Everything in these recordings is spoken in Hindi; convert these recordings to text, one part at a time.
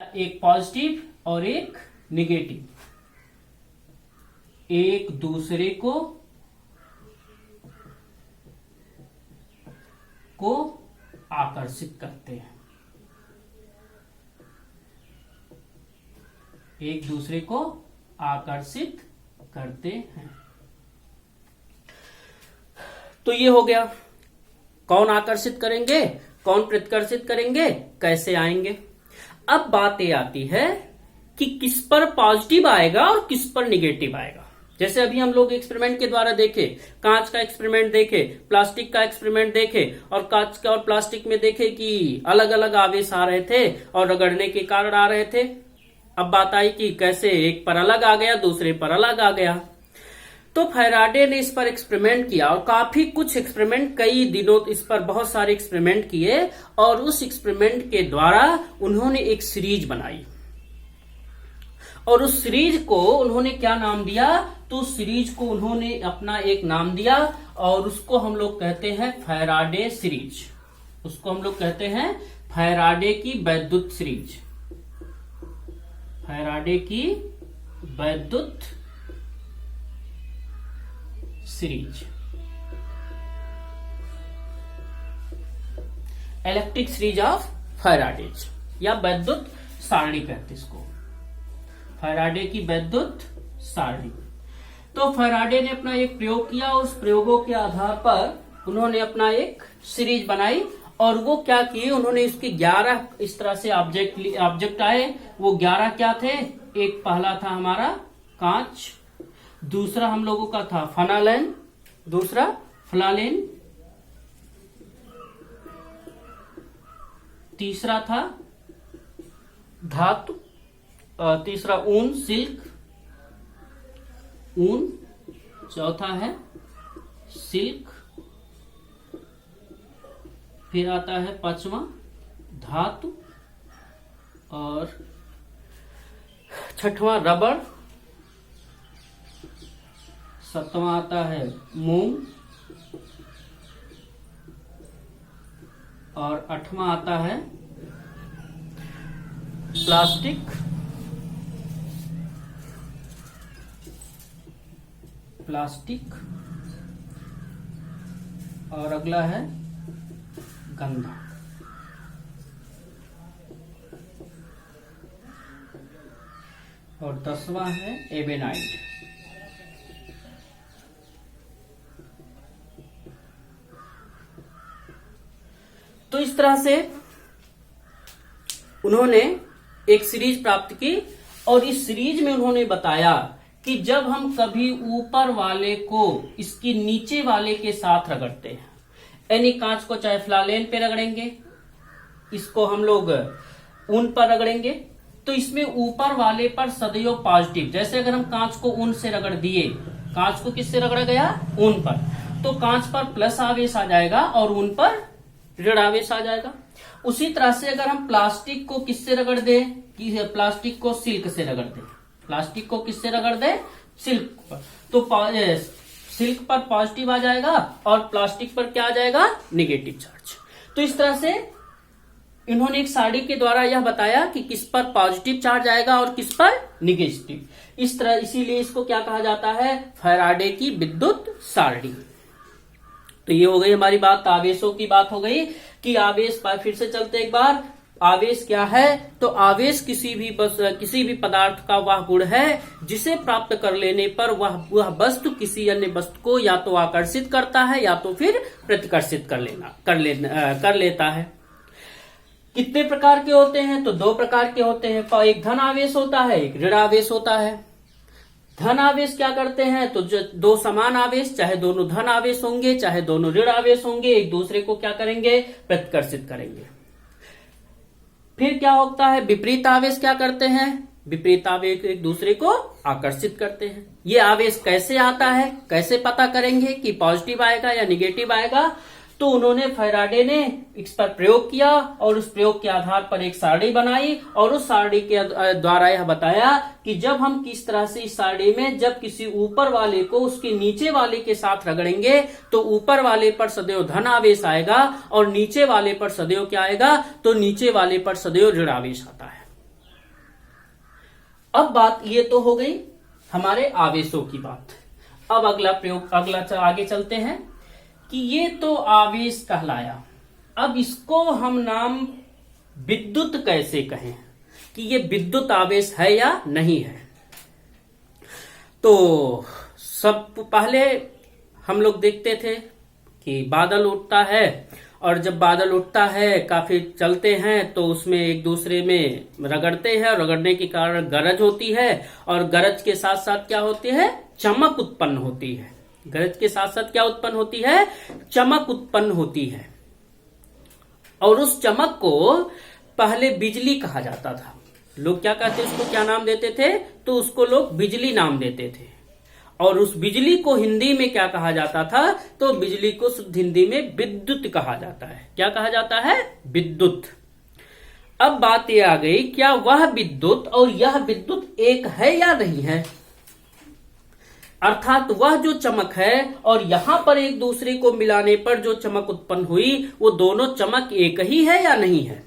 एक पॉजिटिव और एक निगेटिव एक दूसरे को आकर्षित करते हैं, एक दूसरे को आकर्षित करते हैं। तो ये हो गया, कौन आकर्षित करेंगे, कौन प्रतिकर्षित करेंगे, कैसे आएंगे। अब बात ये आती है कि किस पर पॉजिटिव आएगा और किस पर निगेटिव आएगा। जैसे अभी हम लोग एक्सपेरिमेंट के द्वारा देखे, कांच का एक्सपेरिमेंट देखे, प्लास्टिक का एक्सपेरिमेंट देखे, और कांच का और प्लास्टिक में देखे कि अलग अलग आवेश आ रहे थे और रगड़ने के कारण आ रहे थे। अब बात आई कि कैसे एक पर अलग आ गया, दूसरे पर अलग आ गया। तो फैराडे ने इस पर एक्सपेरिमेंट किया और काफी कुछ एक्सपेरिमेंट, कई दिनों इस पर बहुत सारे एक्सपेरिमेंट किए, और उस एक्सपेरिमेंट के द्वारा उन्होंने एक सीरीज बनाई, और उस सीरीज को उन्होंने क्या नाम दिया, तो उस सीरीज को उन्होंने अपना एक नाम दिया, और उसको हम लोग कहते हैं फैराडे सीरीज। उसको हम लोग कहते हैं फैराडे की वैद्युत सीरीज, फैराडे की वैद्युत series, electric series of Faraday's, या वैद्युत सारणी कहते इसको, फैराडे की वैद्युत सारणी। तो फैराडे ने अपना एक प्रयोग किया, उस प्रयोगों के आधार पर उन्होंने अपना एक सीरीज बनाई, और वो क्या किए, उन्होंने इसके 11 इस तरह से ऑब्जेक्ट आए। वो 11 क्या थे, एक पहला था हमारा कांच, दूसरा हम लोगों का था फनालेन, दूसरा फ्लालेन, तीसरा था धातु, तीसरा ऊन, सिल्क, ऊन, चौथा है सिल्क, फिर आता है पांचवा धातु, और छठवां रबड़, सातवां आता है मोम, और आठवां आता है प्लास्टिक, और अगला है गंधा। और 10वां है एबेनाइट। तो इस तरह से उन्होंने एक सीरीज प्राप्त की, और इस सीरीज में उन्होंने बताया कि जब हम कभी ऊपर वाले को इसकी नीचे वाले के साथ रगड़ते हैं, यानी कांच को चाहे फ्लालेन पे रगड़ेंगे, इसको हम लोग ऊन पर रगड़ेंगे, तो इसमें ऊपर वाले पर सदैव पॉजिटिव, जैसे अगर हम कांच को ऊन से रगड़ दिए, कांच को किससे रगड़ा गया, ऊन पर, तो कांच पर प्लस आवेश आ जाएगा और ऊन पर ऋण आवेश आ जाएगा। उसी तरह से अगर हम प्लास्टिक को किससे रगड़ दे, कि प्लास्टिक को सिल्क से रगड़ दे, प्लास्टिक को किससे रगड़ दे, सिल्क पर, तो सिल्क पर पॉजिटिव आ जाएगा और प्लास्टिक पर क्या आ जाएगा, निगेटिव चार्ज। तो इस तरह से इन्होंने एक सारणी के द्वारा यह बताया कि किस पर पॉजिटिव चार्ज आएगा और किस पर निगेटिव। इस तरह, इसीलिए इसको क्या कहा जाता है, फैराडे की विद्युत सारणी। तो ये हो गई हमारी बात, आवेशों की बात हो गई कि आवेश, फिर से चलते एक बार, आवेश क्या है, तो आवेश किसी भी पदार्थ का वह गुण है जिसे प्राप्त कर लेने पर वह वस्तु किसी अन्य वस्तु को या तो आकर्षित करता है या तो फिर प्रतिकर्षित कर लेता है। कितने प्रकार के होते हैं, तो 2 प्रकार के होते हैं, एक धन आवेश होता है, एक ऋण आवेश होता है। धन आवेश क्या करते हैं, तो जो 2 समान आवेश, चाहे दोनों धन आवेश होंगे चाहे दोनों ऋण आवेश होंगे, एक दूसरे को क्या करेंगे, प्रतिकर्षित करेंगे। फिर क्या होता है, विपरीत आवेश क्या करते हैं, विपरीत आवेश एक दूसरे को आकर्षित करते हैं। ये आवेश कैसे आता है, कैसे पता करेंगे कि पॉजिटिव आएगा या निगेटिव आएगा, तो उन्होंने, फैराडे ने इस पर प्रयोग किया, और उस प्रयोग के आधार पर एक सारणी बनाई, और उस सारणी के द्वारा यह बताया कि जब हम किस तरह से इस सारणी में जब किसी ऊपर वाले को उसके नीचे वाले के साथ रगड़ेंगे, तो ऊपर वाले पर सदैव धन आवेश आएगा, और नीचे वाले पर सदैव क्या आएगा, तो नीचे वाले पर सदैव ऋण आवेश आता है। अब बात ये तो हो गई हमारे आवेशों की बात। अब अगला प्रयोग, आगे चलते हैं कि ये तो आवेश कहलाया। अब इसको हम नाम विद्युत कैसे कहें कि ये विद्युत आवेश है या नहीं है। तो सब पहले हम लोग देखते थे कि बादल उठता है, और जब बादल उठता है काफी चलते हैं तो उसमें एक दूसरे में रगड़ते हैं, और रगड़ने के कारण गरज होती है, और गरज के साथ साथ क्या होती है, चमक उत्पन्न होती है। गरज के साथ साथ क्या उत्पन्न होती है, चमक उत्पन्न होती है। और उस चमक को पहले बिजली कहा जाता था। लोग क्या कहते, उसको क्या नाम देते थे, तो उसको लोग बिजली नाम देते थे। और उस बिजली को हिंदी में क्या कहा जाता था, तो बिजली को शुद्ध हिंदी में विद्युत कहा जाता है। क्या कहा जाता है, विद्युत। अब बात ये आ गई, क्या वह विद्युत और यह विद्युत एक है या नहीं है। अर्थात वह जो चमक है और यहां पर एक दूसरे को मिलाने पर जो चमक उत्पन्न हुई, वो दोनों चमक एक ही है या नहीं है।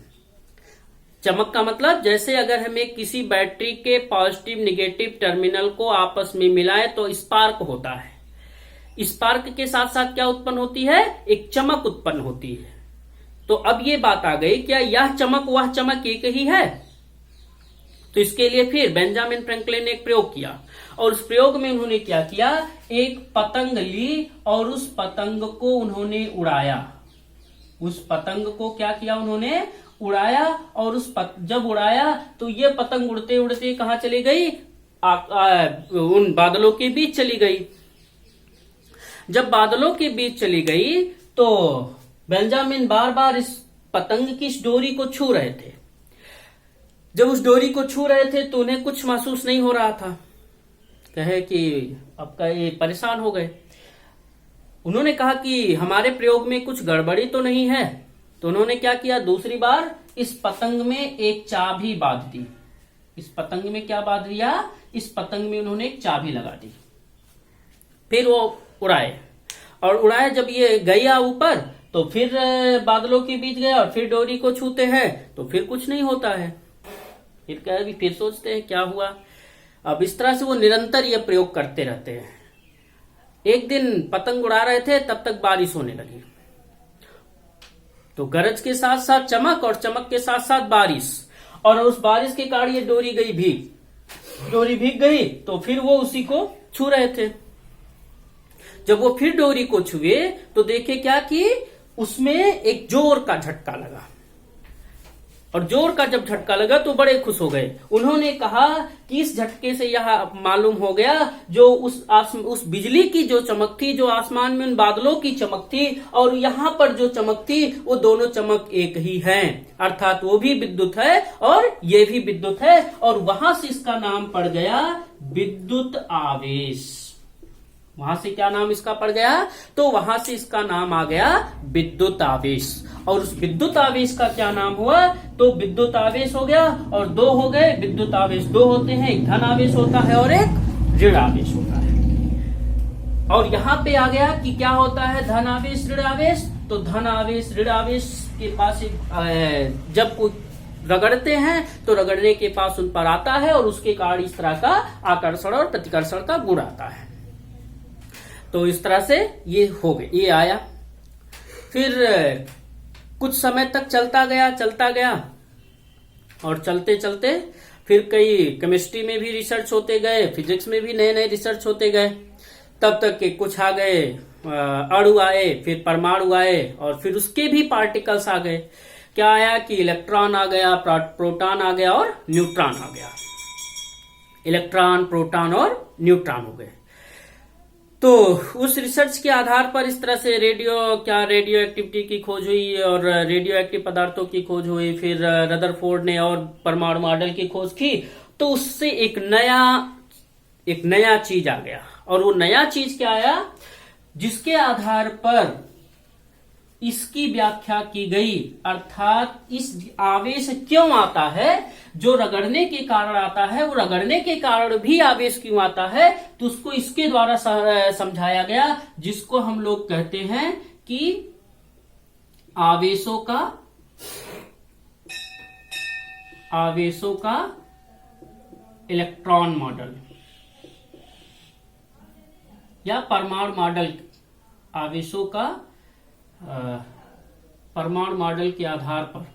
चमक का मतलब, जैसे अगर हमें किसी बैटरी के पॉजिटिव निगेटिव टर्मिनल को आपस में मिलाए तो स्पार्क होता है। स्पार्क के साथ साथ क्या उत्पन्न होती है, एक चमक उत्पन्न होती है। तो अब ये बात आ गई, क्या यह चमक वह चमक एक ही है। तो इसके लिए फिर बेंजामिन फ्रैंकलिन ने एक प्रयोग किया, और उस प्रयोग में उन्होंने क्या किया, एक पतंग ली और उस पतंग को उन्होंने उड़ाया। उस पतंग को क्या किया, उन्होंने उड़ाया, और जब उड़ाया तो ये पतंग उड़ते उड़ते कहां चली गई, उन बादलों के बीच चली गई। जब बादलों के बीच चली गई तो बेंजामिन बार बार इस पतंग की इस डोरी को छू रहे थे। जब उस डोरी को छू रहे थे तो उन्हें कुछ महसूस नहीं हो रहा था। कहे कि अब का ये परेशान हो गए। उन्होंने कहा कि हमारे प्रयोग में कुछ गड़बड़ी तो नहीं है। तो उन्होंने क्या किया, दूसरी बार इस पतंग में एक चाबी बांध दी। इस पतंग में क्या बांध दिया, इस पतंग में उन्होंने एक चाबी लगा दी। फिर वो उड़ाए, और उड़ाए जब ये गया ऊपर तो फिर बादलों के बीच गया, और फिर डोरी को छूते हैं तो फिर कुछ नहीं होता है। फिर क्या है, फिर सोचते हैं क्या हुआ। अब इस तरह से वो निरंतर ये प्रयोग करते रहते हैं। एक दिन पतंग उड़ा रहे थे, तब तक बारिश होने लगी। तो गरज के साथ साथ चमक, और चमक के साथ साथ बारिश, और उस बारिश के कारण ये डोरी गई भीग। डोरी भीग गई तो फिर वो उसी को छू रहे थे। जब वो फिर डोरी को छुए तो देखे क्या कि उसमें एक जोर का झटका लगा, और जोर का जब झटका लगा तो बड़े खुश हो गए। उन्होंने कहा कि इस झटके से यह मालूम हो गया, जो उस बिजली की जो चमक थी, जो आसमान में उन बादलों की चमक थी, और यहां पर जो चमक थी, वो दोनों चमक एक ही हैं। अर्थात वो भी विद्युत है और ये भी विद्युत है, और वहां से इसका नाम पड़ गया विद्युत आवेश। वहां से क्या नाम इसका पड़ गया, तो वहां से इसका नाम आ गया विद्युत आवेश। और उस विद्युत आवेश का क्या नाम हुआ, तो विद्युत आवेश हो गया, और दो हो गए। विद्युत आवेश दो होते हैं, एक धन आवेश होता है और एक ऋण आवेश होता है। और यहां पे आ गया कि क्या होता है धन आवेश ऋण आवेश। तो धन आवेश ऋण आवेश के पास जब कोई रगड़ते हैं तो रगड़ने के पास उन पर आता है, और उसके कारण इस तरह का आकर्षण और प्रतिकर्षण का गुण आता है। तो इस तरह से ये हो गए, ये आया। फिर कुछ समय तक चलता गया, और चलते चलते फिर कई केमिस्ट्री में भी रिसर्च होते गए, फिजिक्स में भी नए नए रिसर्च होते गए। तब तक के कुछ आ गए, अणु आए, फिर परमाणु आए, और फिर उसके भी पार्टिकल्स आ गए। क्या आया कि इलेक्ट्रॉन आ गया, प्रोटॉन आ गया और न्यूट्रॉन आ गया। इलेक्ट्रॉन, प्रोटॉन और न्यूट्रॉन हो गए। तो उस रिसर्च के आधार पर इस तरह से रेडियो एक्टिविटी की खोज हुई, और रेडियो एक्टिव पदार्थों की खोज हुई। फिर रदरफोर्ड ने और परमाणु मॉडल की खोज की, तो उससे एक नया चीज आ गया। और वो नया चीज क्या आया, जिसके आधार पर इसकी व्याख्या की गई। अर्थात इस आवेश क्यों आता है, जो रगड़ने के कारण आता है, वो रगड़ने के कारण भी आवेश क्यों आता है, तो उसको इसके द्वारा समझाया गया, जिसको हम लोग कहते हैं कि आवेशों का इलेक्ट्रॉन मॉडल या परमाणु मॉडल, आवेशों का परमाणु मॉडल के आधार पर,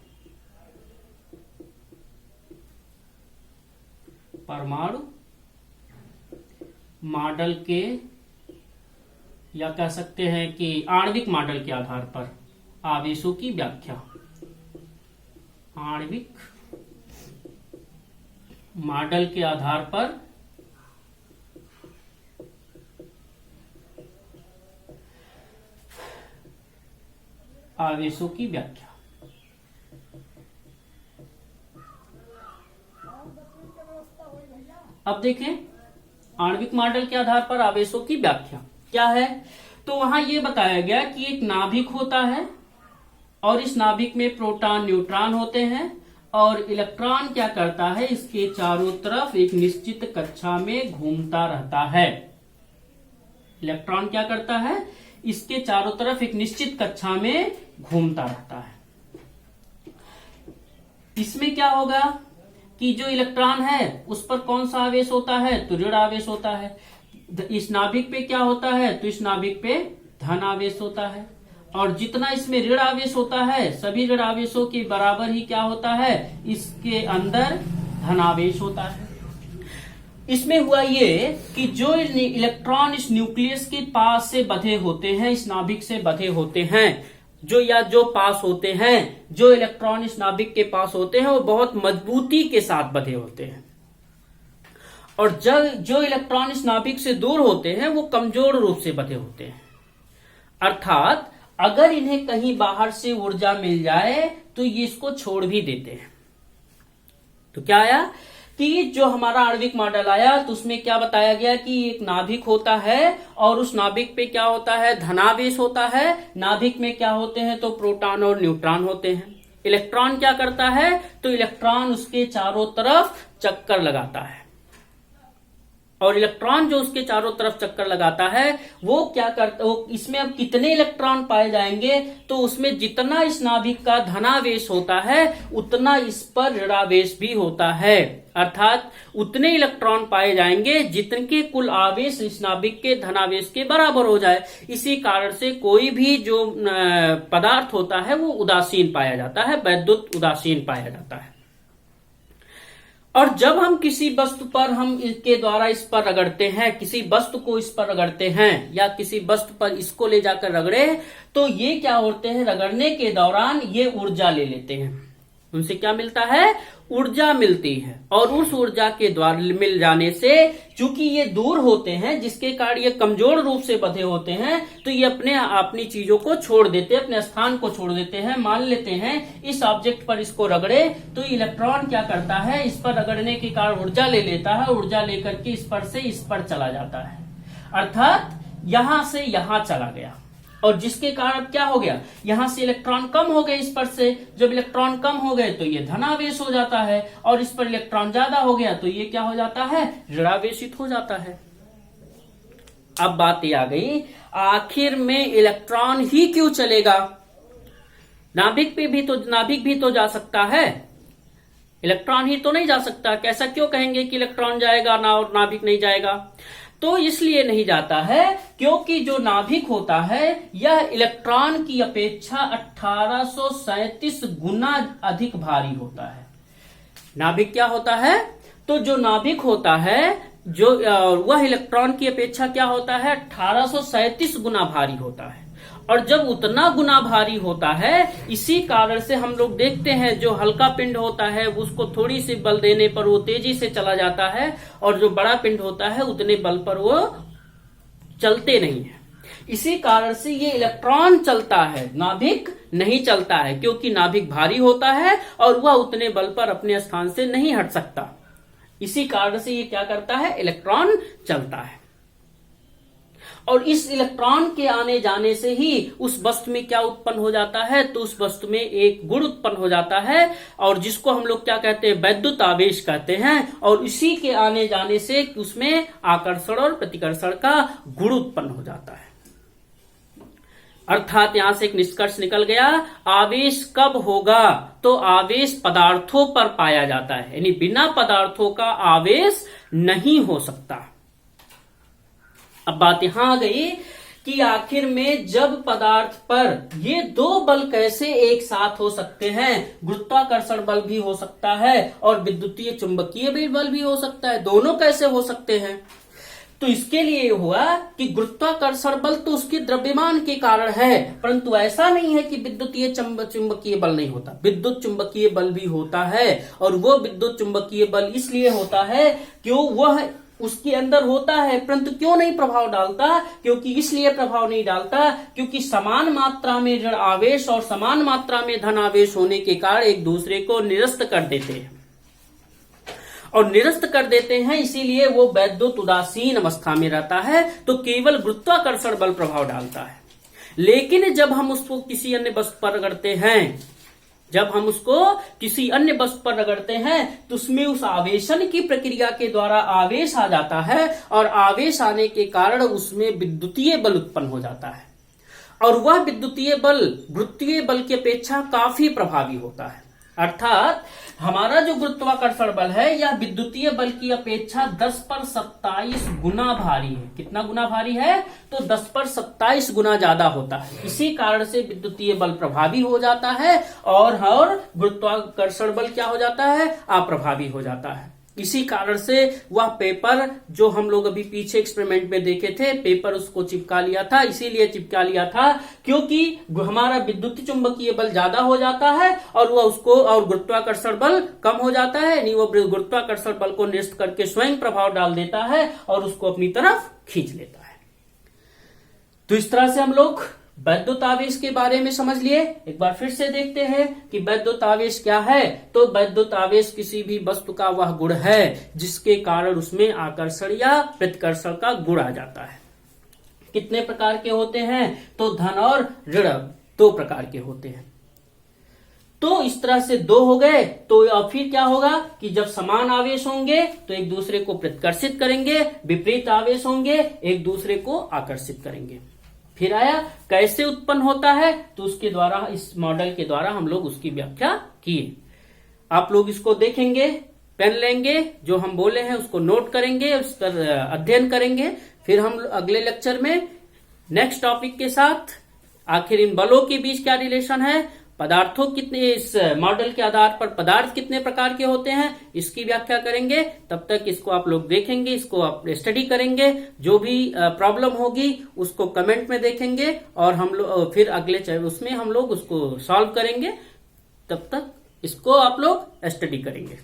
परमाणु मॉडल के, या कह सकते हैं कि आणविक मॉडल के आधार पर आवेशों की व्याख्या, आणविक मॉडल के आधार पर आवेशों की व्याख्या। अब देखें आणविक मॉडल के आधार पर आवेशों की व्याख्या क्या है। तो वहां यह बताया गया कि एक नाभिक होता है और इस नाभिक में प्रोटॉन न्यूट्रॉन होते हैं और इलेक्ट्रॉन क्या करता है, इसके चारों तरफ एक निश्चित कक्षा में घूमता रहता है। इलेक्ट्रॉन क्या करता है, इसके चारों तरफ एक निश्चित कक्षा में घूमता रहता है। इसमें क्या होगा कि जो इलेक्ट्रॉन है उस पर कौन सा आवेश होता है, तो ऋण आवेश होता है। इस नाभिक पे क्या होता है, तो इस नाभिक पे धन आवेश होता है। और जितना इसमें ऋण आवेश होता है, सभी ऋण आवेशों के बराबर ही क्या होता है, इसके अंदर धनावेश होता है। इसमें हुआ ये कि जो इलेक्ट्रॉन इस न्यूक्लियस के पास से बंधे होते हैं, इस नाभिक से बंधे होते हैं, जो पास होते हैं, जो इलेक्ट्रॉन इस नाभिक के पास होते हैं वो बहुत मजबूती के साथ बंधे होते हैं। और जो इलेक्ट्रॉन इस नाभिक से दूर होते हैं वो कमजोर रूप से बंधे होते हैं। अर्थात अगर इन्हें कहीं बाहर से ऊर्जा मिल जाए तो ये इसको छोड़ भी देते हैं। तो क्या आया कि जो हमारा आणविक मॉडल आया तो उसमें क्या बताया गया कि एक नाभिक होता है और उस नाभिक पे क्या होता है, धनावेश होता है। नाभिक में क्या होते हैं, तो प्रोटॉन और न्यूट्रॉन होते हैं। इलेक्ट्रॉन क्या करता है, तो इलेक्ट्रॉन उसके चारों तरफ चक्कर लगाता है और इलेक्ट्रॉन जो उसके चारों तरफ चक्कर लगाता है वो क्या करता, वो इसमें अब कितने इलेक्ट्रॉन पाए जाएंगे, तो उसमें जितना इस नाभिक का धनावेश होता है उतना इस पर ऋणावेश भी होता है। अर्थात उतने इलेक्ट्रॉन पाए जाएंगे जितने कुल आवेश इस नाभिक के धनावेश के बराबर हो जाए। इसी कारण से कोई भी जो पदार्थ होता है वो उदासीन पाया जाता है, वैद्युत उदासीन पाया जाता है। और जब हम किसी वस्तु पर हम इसके द्वारा इस पर रगड़ते हैं, किसी वस्तु को इस पर रगड़ते हैं या किसी वस्तु पर इसको ले जाकर रगड़े, तो ये क्या होते हैं, रगड़ने के दौरान ये ऊर्जा ले लेते हैं। उनसे क्या मिलता है, ऊर्जा मिलती है। और उस ऊर्जा के द्वारा मिल जाने से चूंकि ये दूर होते हैं, जिसके कारण ये कमजोर रूप से बंधे होते हैं, तो ये अपनी चीजों को छोड़ देते हैं, अपने स्थान को छोड़ देते हैं। मान लेते हैं इस ऑब्जेक्ट पर इसको रगड़े तो इलेक्ट्रॉन क्या करता है, इस पर रगड़ने के कारण ऊर्जा ले लेता है, ऊर्जा लेकर के इस पर से इस पर चला जाता है। अर्थात यहां से यहां चला गया और जिसके कारण क्या हो गया, यहां से इलेक्ट्रॉन कम हो गए इस पर से। जब इलेक्ट्रॉन कम हो गए तो ये धनावेश हो जाता है और इस पर इलेक्ट्रॉन ज्यादा हो गया तो ये क्या हो जाता है, ऋणावेशित हो जाता है। अब बात ये आ गई, आखिर में इलेक्ट्रॉन ही क्यों चलेगा, नाभिक भी तो जा सकता है, इलेक्ट्रॉन ही तो नहीं जा सकता। कैसा क्यों कहेंगे कि इलेक्ट्रॉन जाएगा ना और नाभिक नहीं जाएगा, तो इसलिए नहीं जाता है क्योंकि जो नाभिक होता है यह इलेक्ट्रॉन की अपेक्षा 1837 गुना अधिक भारी होता है। नाभिक क्या होता है, तो जो नाभिक होता है जो वह इलेक्ट्रॉन की अपेक्षा क्या होता है, 1837 गुना भारी होता है। और जब उतना गुना भारी होता है, इसी कारण से हम लोग देखते हैं जो हल्का पिंड होता है उसको थोड़ी सी बल देने पर वो तेजी से चला जाता है और जो बड़ा पिंड होता है उतने बल पर वो चलते नहीं है। इसी कारण से ये इलेक्ट्रॉन चलता है, नाभिक नहीं चलता है, क्योंकि नाभिक भारी होता है और वह उतने बल पर अपने स्थान से नहीं हट सकता। इसी कारण से ये क्या करता है, इलेक्ट्रॉन चलता है। और इस इलेक्ट्रॉन के आने जाने से ही उस वस्तु में क्या उत्पन्न हो जाता है, तो उस वस्तु में एक गुण उत्पन्न हो जाता है और जिसको हम लोग क्या कहते हैं, वैद्युत आवेश कहते हैं। और इसी के आने जाने से उसमें आकर्षण और प्रतिकर्षण का गुण उत्पन्न हो जाता है। अर्थात यहां से एक निष्कर्ष निकल गया, आवेश कब होगा, तो आवेश पदार्थों पर पाया जाता है, यानी बिना पदार्थों का आवेश नहीं हो सकता। अब बात यहां आ गई कि आखिर में जब पदार्थ पर ये दो बल कैसे एक साथ हो सकते हैं, गुरुत्वाकर्षण बल भी हो सकता है और विद्युतीय चुंबकीय बल भी हो सकता है, दोनों कैसे हो सकते हैं, तो इसके लिए हुआ कि गुरुत्वाकर्षण बल तो उसके द्रव्यमान के कारण है, परंतु ऐसा नहीं है कि विद्युतीय चुंबकीय बल नहीं होता, विद्युत चुंबकीय बल भी होता है। और वो विद्युत चुंबकीय बल इसलिए होता है क्यों, वह उसके अंदर होता है, परंतु क्यों नहीं प्रभाव डालता, क्योंकि इसलिए प्रभाव नहीं डालता क्योंकि समान मात्रा में ऋण आवेश और समान मात्रा में धन आवेश होने के कारण एक दूसरे को निरस्त कर देते हैं, और निरस्त कर देते हैं, इसीलिए वो वैद्युत उदासीन अवस्था में रहता है, तो केवल गुरुत्वाकर्षण बल प्रभाव डालता है। लेकिन जब हम उसको किसी अन्य वस्तु पर रगड़ते हैं, जब हम उसको किसी अन्य वस्तु पर रगड़ते हैं तो उसमें उस आवेशन की प्रक्रिया के द्वारा आवेश आ जाता है, और आवेश आने के कारण उसमें विद्युतीय बल उत्पन्न हो जाता है, और वह विद्युतीय बल गुरुत्वीय बल की अपेक्षा काफी प्रभावी होता है। अर्थात हमारा जो गुरुत्वाकर्षण बल है यह विद्युतीय बल की अपेक्षा 10 पर 27 गुना भारी है। कितना गुना भारी है, तो 10 पर 27 गुना ज्यादा होता है। इसी कारण से विद्युतीय बल प्रभावी हो जाता है और गुरुत्वाकर्षण बल क्या हो जाता है, अप्रभावी हो जाता है। इसी कारण से वह पेपर जो हम लोग अभी पीछे एक्सपेरिमेंट में देखे थे, पेपर उसको चिपका लिया था, इसीलिए चिपका लिया था क्योंकि हमारा विद्युत चुंबकीय बल ज्यादा हो जाता है और वह उसको, और गुरुत्वाकर्षण बल कम हो जाता है, नहीं वो गुरुत्वाकर्षण बल को निरस्त करके स्वयं प्रभाव डाल देता है और उसको अपनी तरफ खींच लेता है। तो इस तरह से हम लोग वैद्युत आवेश के बारे में समझ लिए। एक बार फिर से देखते हैं कि वैद्युत आवेश क्या है। तो वैद्युत आवेश किसी भी वस्तु का वह गुण है जिसके कारण उसमें आकर्षण या प्रतिकर्षण का गुण आ जाता है। कितने प्रकार के होते हैं, तो धन और ऋण 2 प्रकार के होते हैं। तो इस तरह से 2 हो गए। तो फिर क्या होगा कि जब समान आवेश होंगे तो एक दूसरे को प्रतिकर्षित करेंगे, विपरीत आवेश होंगे एक दूसरे को आकर्षित करेंगे। फिर आया कैसे उत्पन्न होता है, तो उसके द्वारा, इस मॉडल के द्वारा हम लोग उसकी व्याख्या किए। आप लोग इसको देखेंगे, पेन लेंगे, जो हम बोले हैं उसको नोट करेंगे, उस पर अध्ययन करेंगे। फिर हम अगले लेक्चर में नेक्स्ट टॉपिक के साथ आखिर इन बलों के बीच क्या रिलेशन है, पदार्थों कितने, इस मॉडल के आधार पर पदार्थ कितने प्रकार के होते हैं, इसकी व्याख्या करेंगे। तब तक इसको आप लोग देखेंगे, इसको आप स्टडी करेंगे, जो भी प्रॉब्लम होगी उसको कमेंट में देखेंगे और हम लोग फिर अगले उसमें हम लोग उसको सॉल्व करेंगे। तब तक इसको आप लोग स्टडी करेंगे।